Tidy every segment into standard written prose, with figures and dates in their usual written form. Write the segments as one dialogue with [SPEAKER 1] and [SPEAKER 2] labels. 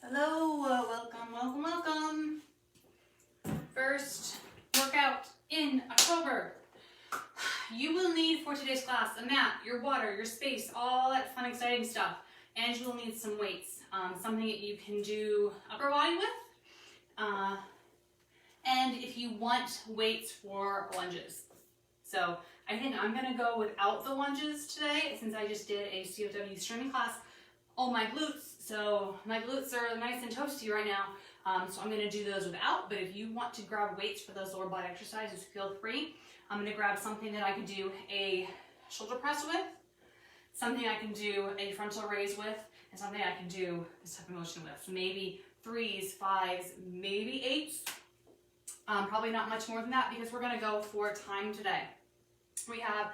[SPEAKER 1] Hello, welcome. First workout in October. You will need for today's class a mat, your water, your space, all that fun, exciting stuff. And you will need some weights, something that you can do upper body with. And if you want weights for lunges. So I think I'm gonna go without the lunges today since I just did a COW streaming class. Oh, my glutes. So my glutes are nice and toasty right now. So I'm gonna do those without, but if you want to grab weights for those lower body exercises, feel free. I'm gonna grab something that I can do a shoulder press with, something I can do a frontal raise with, and something I can do this type of motion with. So maybe 3s, 5s, maybe 8s. Probably not much more than that because we're gonna go for time today. We have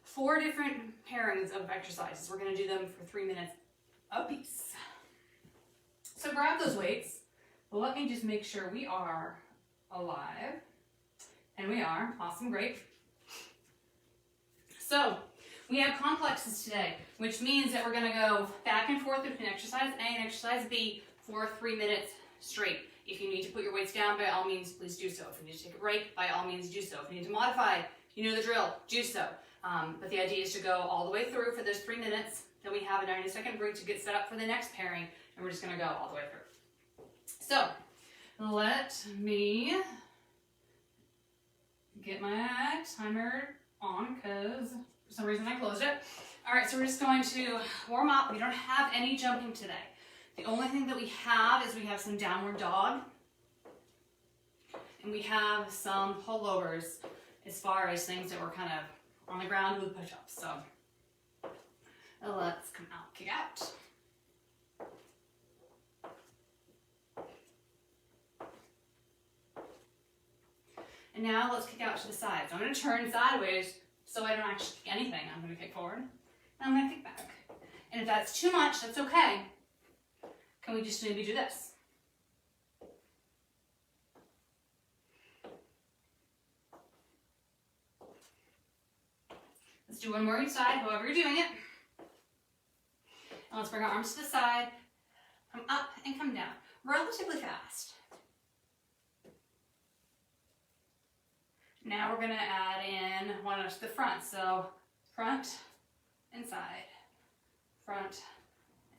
[SPEAKER 1] 4 different pairings of exercises. We're gonna do them for 3 minutes a piece. So grab those weights. Well, let me just make sure we are alive. And we are. Awesome, great. So we have complexes today, which means that we're gonna go back and forth between exercise A and exercise B for 3 minutes straight. If you need to put your weights down, by all means, please do so. If you need to take a break, by all means, do so. If you need to modify, you know the drill, do so. But the idea is to go all the way through for those 3 minutes. Then we have a 90-second break to get set up for the next pairing, and we're just going to go all the way through. So let me get my timer on because for some reason I closed it. All right, so we're just going to warm up. We don't have any jumping today. The only thing that we have is we have some downward dog, and we have some pullovers as far as things that were kind of on the ground with push-ups. So let's come out, kick out. And now let's kick out to the side. So I'm going to turn sideways so I don't actually kick anything. I'm going to kick forward, and I'm going to kick back. And if that's too much, that's okay. Can we just maybe do this? Let's do one more each side, however you're doing it. And let's bring our arms to the side, come up and come down, relatively fast. Now we're going to add in one to the front. So front and side, front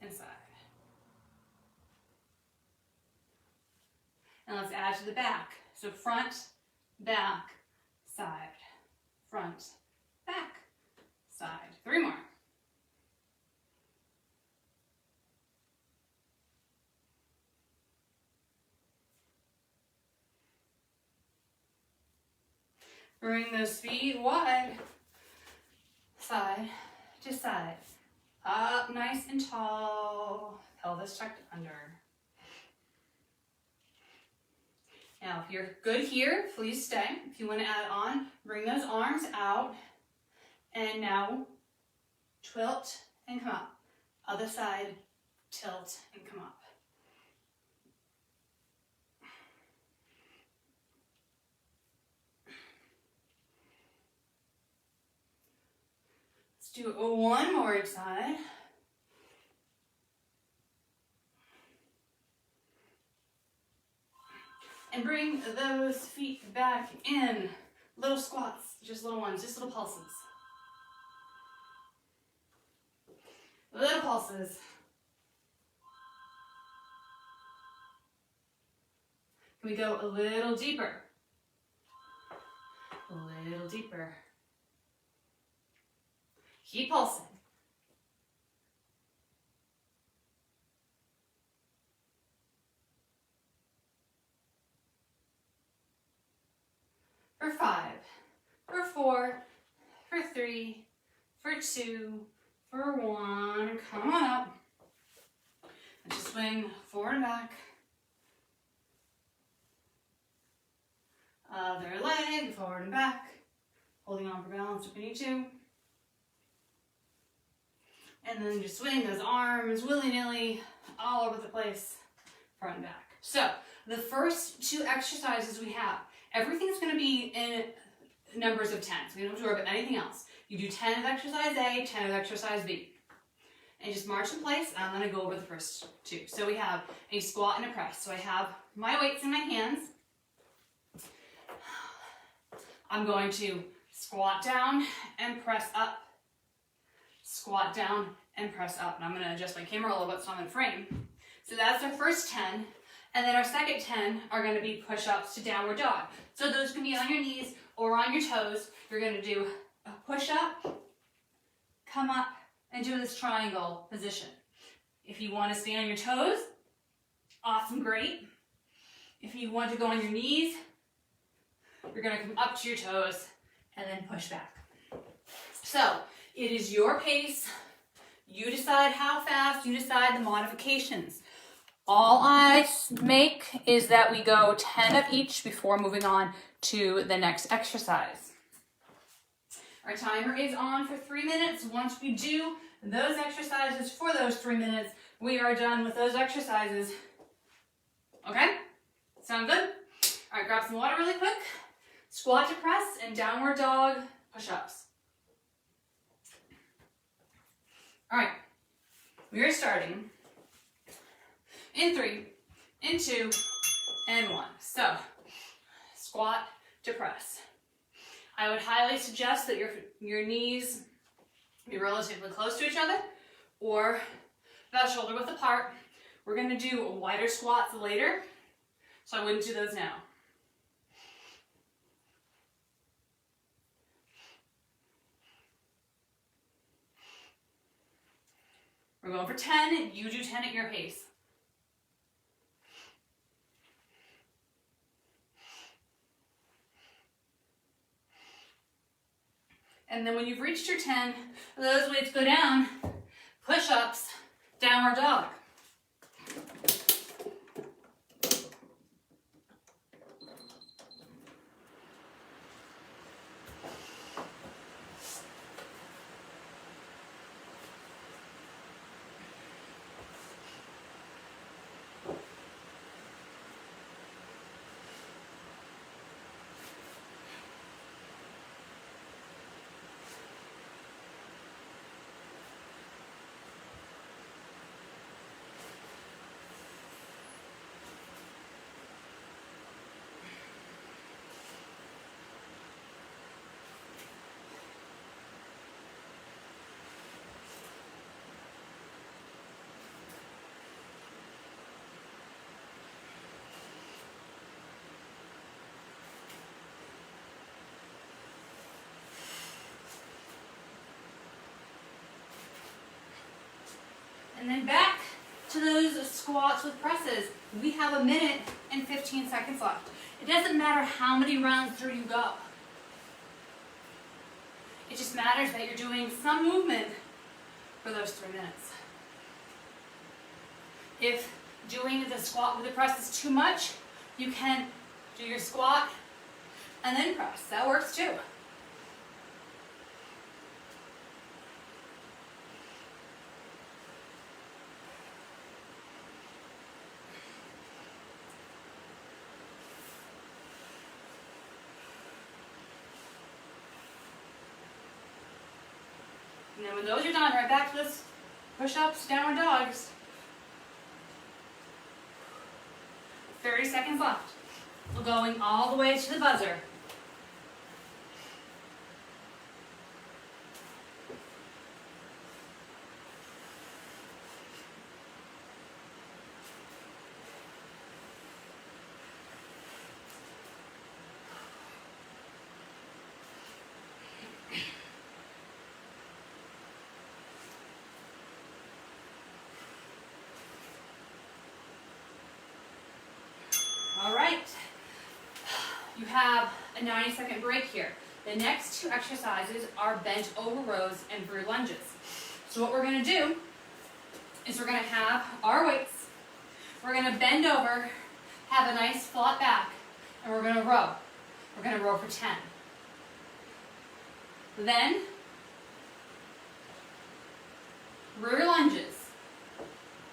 [SPEAKER 1] and side. And let's add to the back. So front, back, side, front, back, side. 3 more. Bring those feet wide, side to side. Up nice and tall, pelvis tucked under. Now, if you're good here, please stay. If you want to add on, bring those arms out. And now, tilt and come up. Other side, tilt and come up. Let's do one more each side. And bring those feet back in. Little squats, just little ones, just little pulses. Little pulses. Can we go a little deeper? A little deeper. Keep pulsing. For 5, for 4, for 3, for 2, for 1. Come on up. And just swing forward and back. Other leg, forward and back. Holding on for balance if we need to. And then just swing those arms willy-nilly all over the place, front and back. So the first 2 exercises we have, everything's going to be in numbers of 10. So we don't absorb anything else. You do 10 of exercise A, 10 of exercise B. and just march in place. I'm going to go over the first two. So we have a squat and a press. So I have my weights in my hands. I'm going to squat down and press up. Squat down and press up. And I'm going to adjust my camera a little bit so I'm in frame. So that's our first 10. And then our second 10 are going to be push-ups to downward dog. So those can be on your knees or on your toes. You're going to do a push-up, come up, and do this triangle position. If you want to stay on your toes, awesome, great. If you want to go on your knees, you're going to come up to your toes and then push back. So it is your pace. You decide how fast, you decide the modifications. All I make is that we go 10 of each before moving on to the next exercise. Our timer is on for 3 minutes. Once we do those exercises for those 3 minutes, we are done with those exercises. Okay? Sound good? All right, grab some water really quick. Squat to press and downward dog push-ups. All right, we are starting in 3, in 2, and 1. So, squat to press. I would highly suggest that your knees be relatively close to each other or about shoulder width apart. We're going to do wider squats later, so I wouldn't do those now. We're going for 10. You do 10 at your pace. And then when you've reached your 10, those weights go down, push-ups, downward dog. And then back to those squats with presses. We have 1 minute and 15 seconds left. It doesn't matter how many rounds through you go. It just matters that you're doing some movement for those 3 minutes. If doing the squat with the press is too much, you can do your squat and then press. That works too. And then when those are done, right back to this push-ups, downward dogs. 30 seconds left. We're going all the way to the buzzer. All right, you have a 90-second break here. The next two exercises are bent over rows and rear lunges. So what we're going to do is we're going to have our weights, we're going to bend over, have a nice flat back, and we're going to row. We're going to row for 10. Then, rear lunges,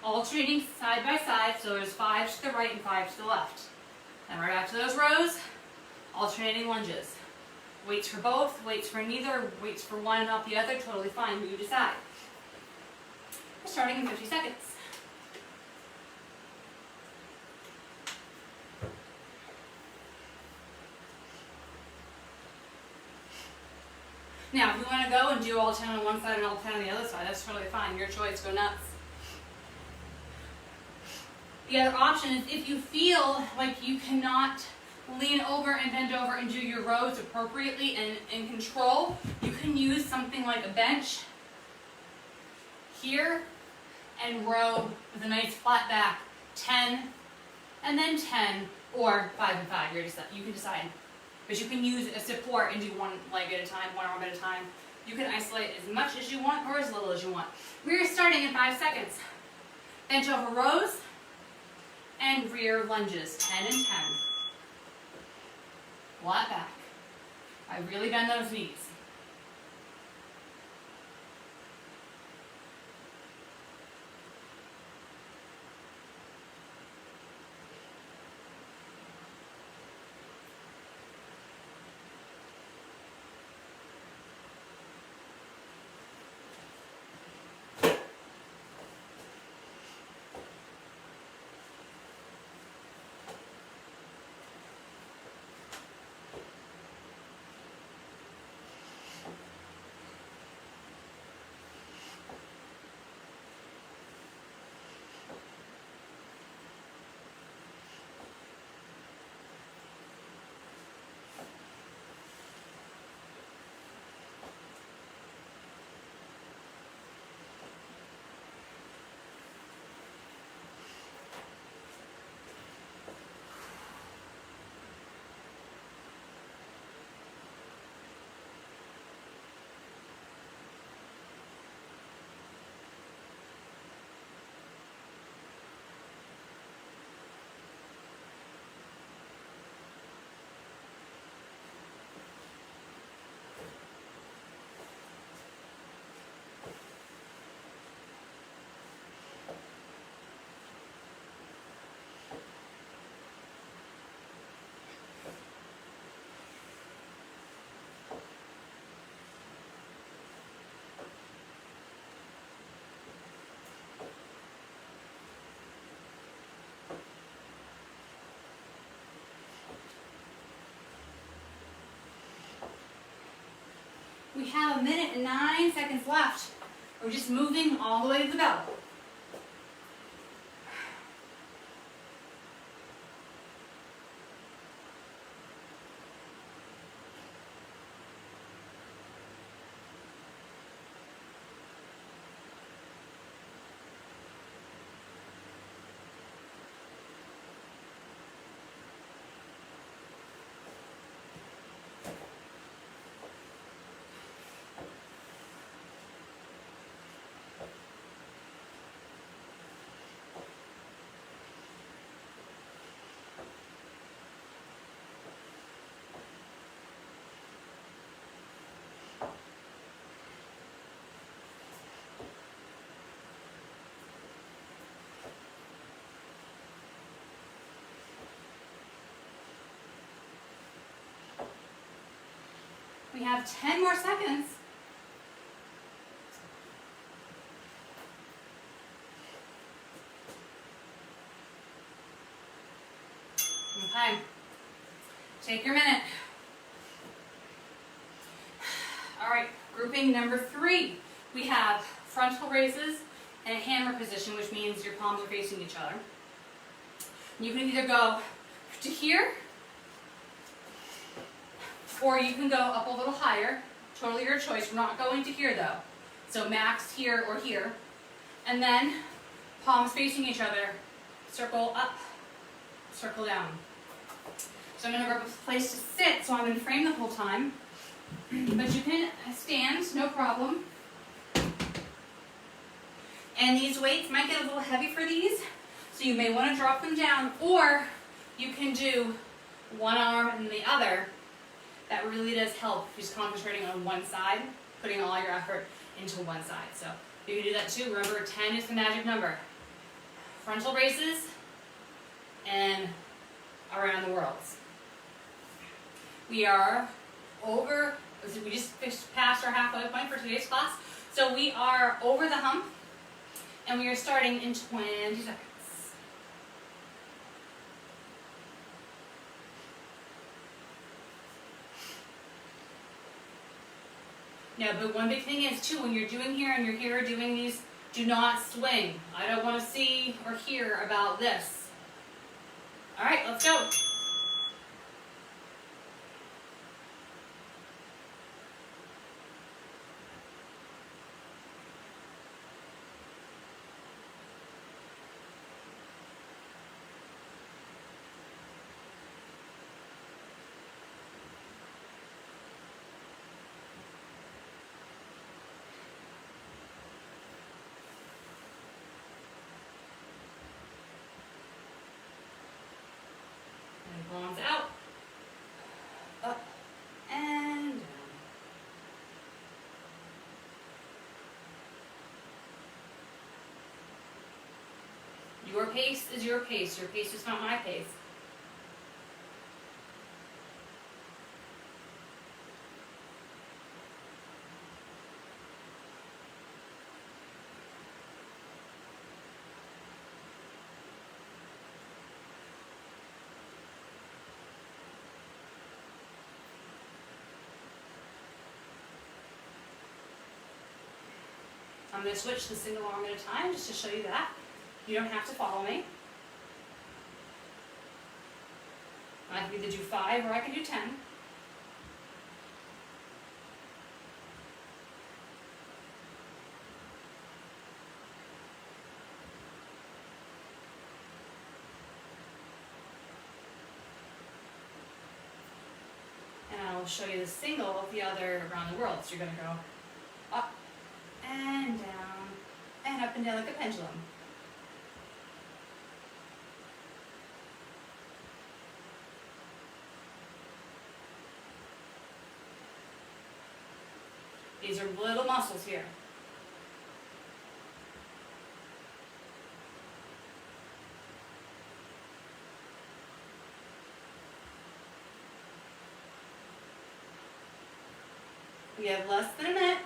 [SPEAKER 1] alternating side by side, so there's 5 to the right and 5 to the left. And right back to those rows, alternating lunges. Weights for both, weights for neither, weights for one and not the other, totally fine, you decide. We're starting in 50 seconds. Now, if you want to go and do all 10 on one side and all 10 on the other side, that's totally fine. Your choice, go nuts. The other option is if you feel like you cannot lean over and bend over and do your rows appropriately and in control, you can use something like a bench here and row with a nice flat back, 10 and then 10 or 5 and 5. You can decide. But you can use a support and do one leg at a time, one arm at a time. You can isolate as much as you want or as little as you want. We're starting in 5 seconds. Bench over rows and rear lunges, 10 and 10. Flat back. I really bend those knees. We have 1 minute and 9 seconds left. We're just moving all the way to the bell. We have 10 more seconds. Okay, take your minute. All right, grouping number 3. We have frontal raises and a hammer position, which means your palms are facing each other. You can either go to here, or you can go up a little higher. Totally your choice. We're not going to here though. So max here or here. And then palms facing each other. Circle up, circle down. So I'm going to grab a place to sit so I'm in frame the whole time. But you can stand, no problem. And these weights might get a little heavy for these, so you may want to drop them down, or you can do one arm and the other. That really does help, just concentrating on one side, putting all your effort into one side. So you can do that too. Remember, 10 is the magic number. Frontal raises and around the worlds. We are over, we just passed our halfway point for today's class. So we are over the hump, And we are starting in 20 seconds. Now, but one big thing is too, when you're doing here and you're here doing these, do not swing. I don't want to see or hear about this. All right, let's go. Palms out, up, and down. Your pace is your pace. Your pace is not my pace. I'm going to switch the single arm at a time just to show you that. You don't have to follow me. I can either do 5 or I can do 10. And I'll show you the single of the other around the world. So you're going to go up and down and up and down like a pendulum. These are little muscles here. We have less than a minute.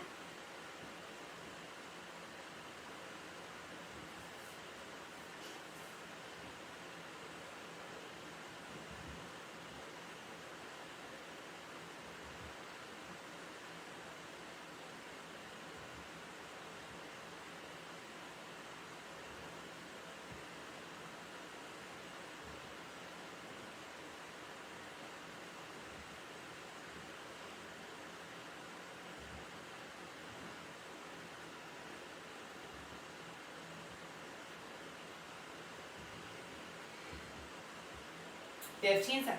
[SPEAKER 1] Fifteen seconds.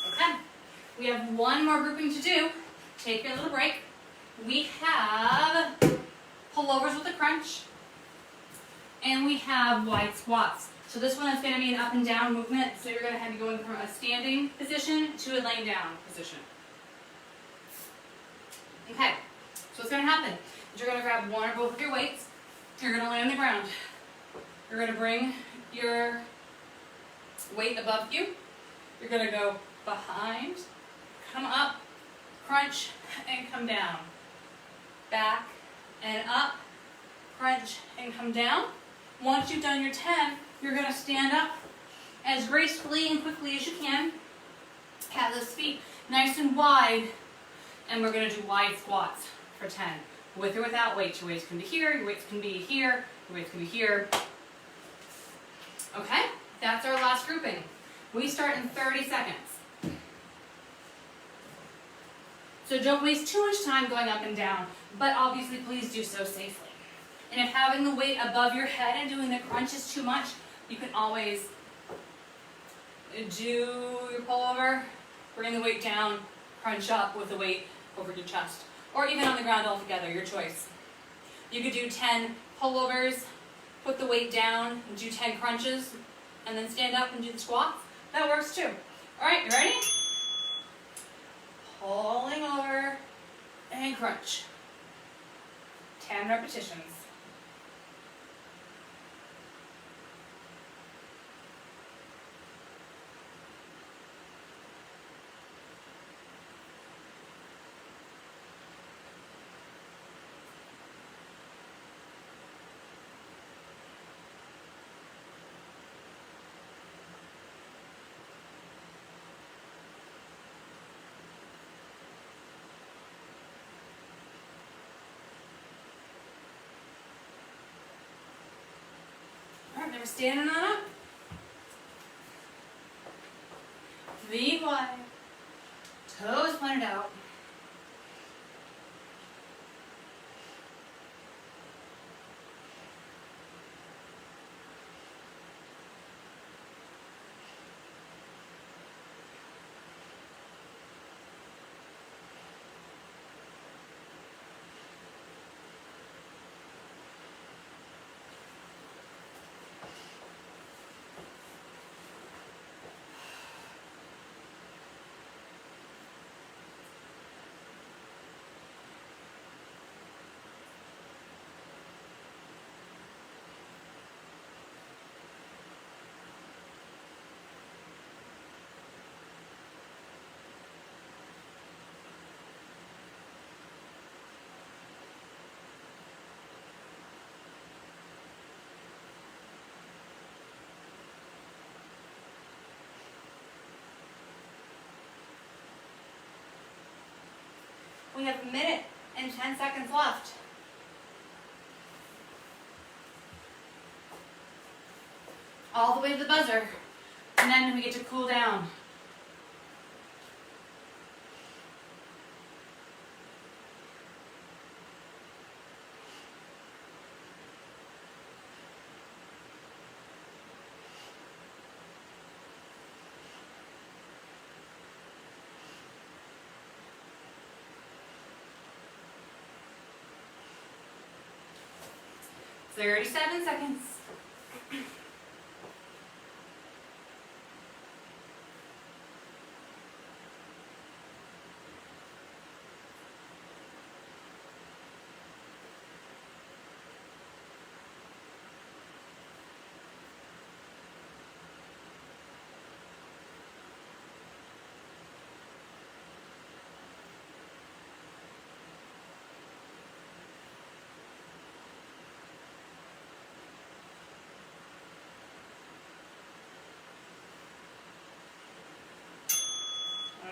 [SPEAKER 1] Okay, we have one more grouping to do. Take a little break. We have pullovers with a crunch, and we have wide squats. So this one is going to be an up and down movement. So you're going to be going from a standing position to a laying down position. Okay, so what's going to happen is you're going to grab one or both of your weights. You're going to lay on the ground. You're going to bring your weight above you. You're going to go behind, come up, crunch, and come down. Back and up, crunch, and come down. Once you've done your 10, you're going to stand up as gracefully and quickly as you can. Have those feet nice and wide. And we're going to do wide squats for 10. With or without weights. Your weights can be here, your weights can be here, your weights can be here. Okay, that's our last grouping. We start in 30 seconds. So don't waste too much time going up and down, but obviously please do so safely. And if having the weight above your head and doing the crunch is too much, you can always do your pullover, bring the weight down, crunch up with the weight over your chest, or even on the ground altogether, your choice. You could do 10 pullovers, put the weight down, and do 10 crunches, and then stand up and do the squats. That works too. All right, you ready? Pulling over and crunch. 10 repetitions. standing on up. Feet wide. Toes pointed out. We have a minute and 10 seconds left. All the way to the buzzer, and then we get to cool down. Thirty-seven seconds.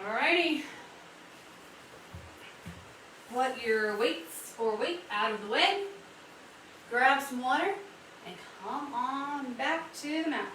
[SPEAKER 1] Alrighty. Put your weights or weight out of the way. Grab some water and come on back to the mat.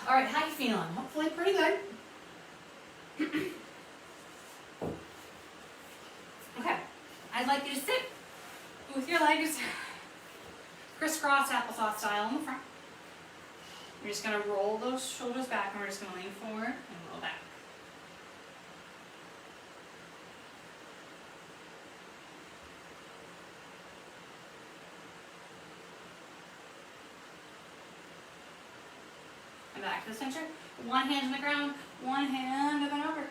[SPEAKER 1] All right, how you feeling? Hopefully pretty good. Okay, I'd like you to sit with your legs crisscross applesauce style in the front. You're just gonna roll those shoulders back and we're just gonna lean forward and roll back. And back to the center. One hand on the ground, one hand up and over. And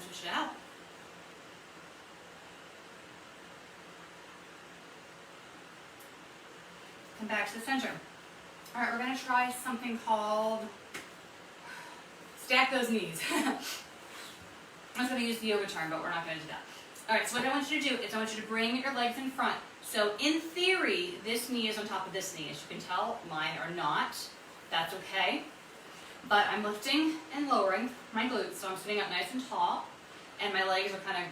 [SPEAKER 1] switch it out. Come back to the center. All right, we're gonna try something called stack those knees. I was gonna use the yoga term, but we're not gonna do that. All right, so what I want you to do is I want you to bring your legs in front. So in theory, this knee is on top of this knee. As you can tell, mine are not. That's okay. But I'm lifting and lowering my glutes, so I'm sitting up nice and tall, and my legs are kind of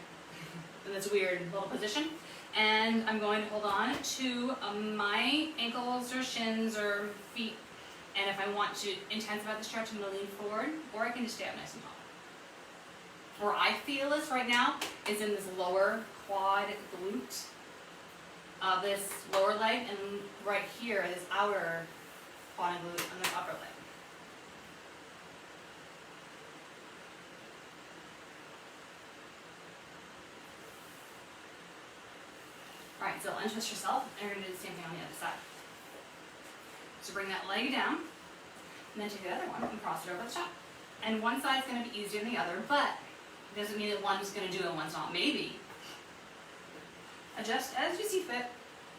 [SPEAKER 1] in this weird little position. And I'm going to hold on to my ankles or shins or feet. And if I want to intensify the stretch, I'm going to lean forward, or I can just stay up nice and tall. Where I feel this right now is in this lower quad glute of this lower leg, and right here, this outer quad glute on the upper leg. Alright, so untwist yourself, and you're going to do the same thing on the other side. So bring that leg down, and then take the other one and cross it over the top. And one side's going to be easier than the other, but it doesn't mean that one's going to do it and one's not. Maybe. Adjust as you see fit,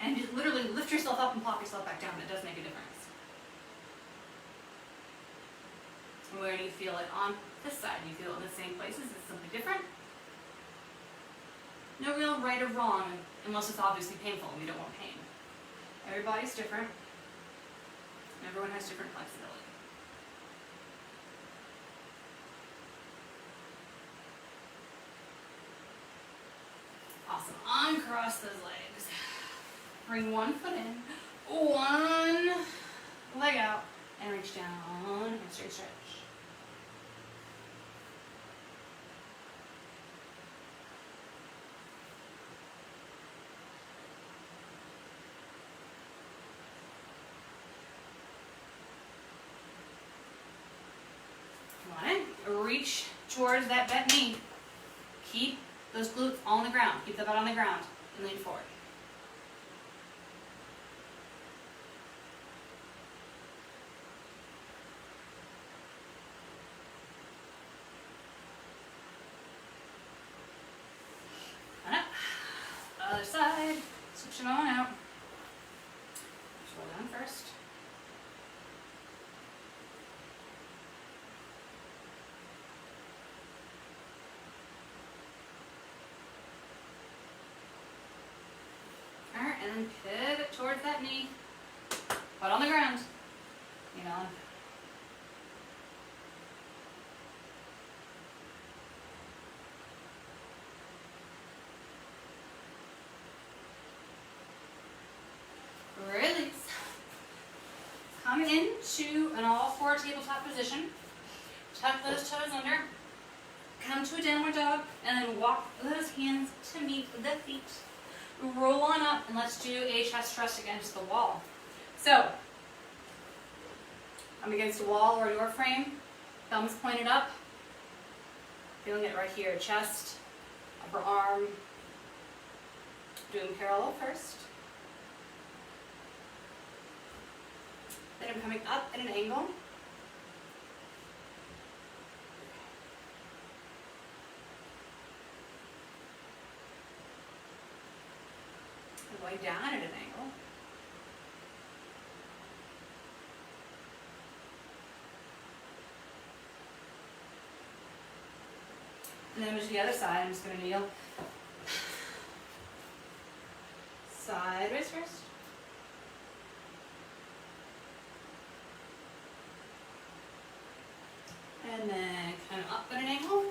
[SPEAKER 1] and just literally lift yourself up and plop yourself back down. It does make a difference. Where do you feel it on this side? Do you feel it in the same places? Is it something different? No real right or wrong, unless it's obviously painful and we don't want pain. Everybody's different. Everyone has different flexibility. Awesome. Uncross those legs. Bring one foot in, one leg out, and reach down, hamstring stretch. Come on in. Reach towards that bent knee. Keep those glutes on the ground. Keep the butt on the ground and lean forward. And up. Other side. Switch them on out. Just roll down first. Alright, and then pivot towards that knee. Butt on the ground. You know. Release. Come into an all-four tabletop position. Tuck those toes under. Come to a downward dog, and then walk those hands to meet the feet. Roll on up, and let's do a chest thrust against the wall. So, I'm against a wall or a door frame, thumbs pointed up, feeling it right here, chest, upper arm, doing parallel first. Then I'm coming up at an angle. Going down at an angle. And then to the other side, I'm just going to kneel. Sideways first. And then kind of up at an angle.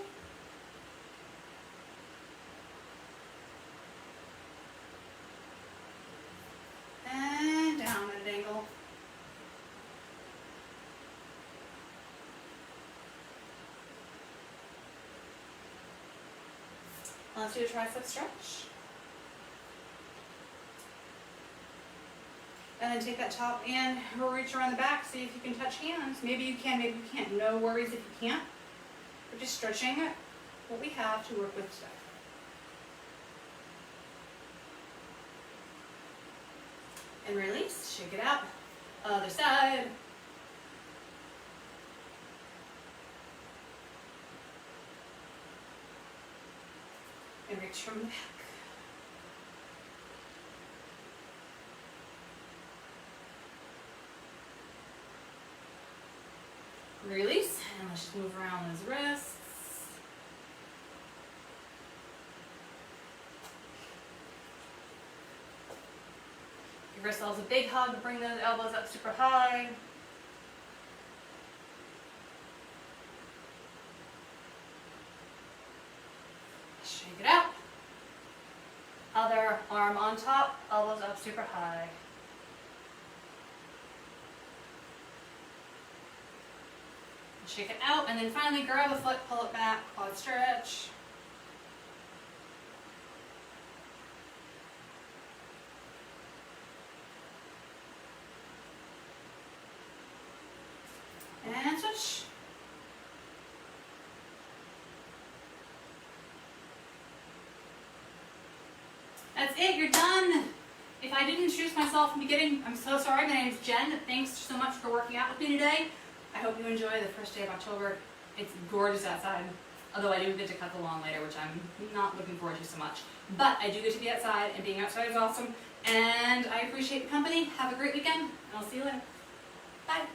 [SPEAKER 1] And down at an angle. Let's do a tricep stretch. And then take that top and reach around the back, see if you can touch hands. Maybe you can, maybe you can't. No worries if you can't. We're just stretching what we have to work with today. And release, shake it out. Other side. And reach from the back. Release, and let's just move around those wrists. Give ourselves a big hug, bring those elbows up super high. Shake it out. Other arm on top, elbows up super high. Shake it out, and then finally grab a foot, pull it back, quad stretch. And switch. That's it, you're done. If I didn't introduce myself in the beginning, I'm so sorry. My name is Jen. Thanks so much for working out with me today. I hope you enjoy the first day of October. It's gorgeous outside, although I do get to cut the lawn later, which I'm not looking forward to so much. But I do get to be outside, and being outside is awesome. And I appreciate the company. Have a great weekend, and I'll see you later. Bye.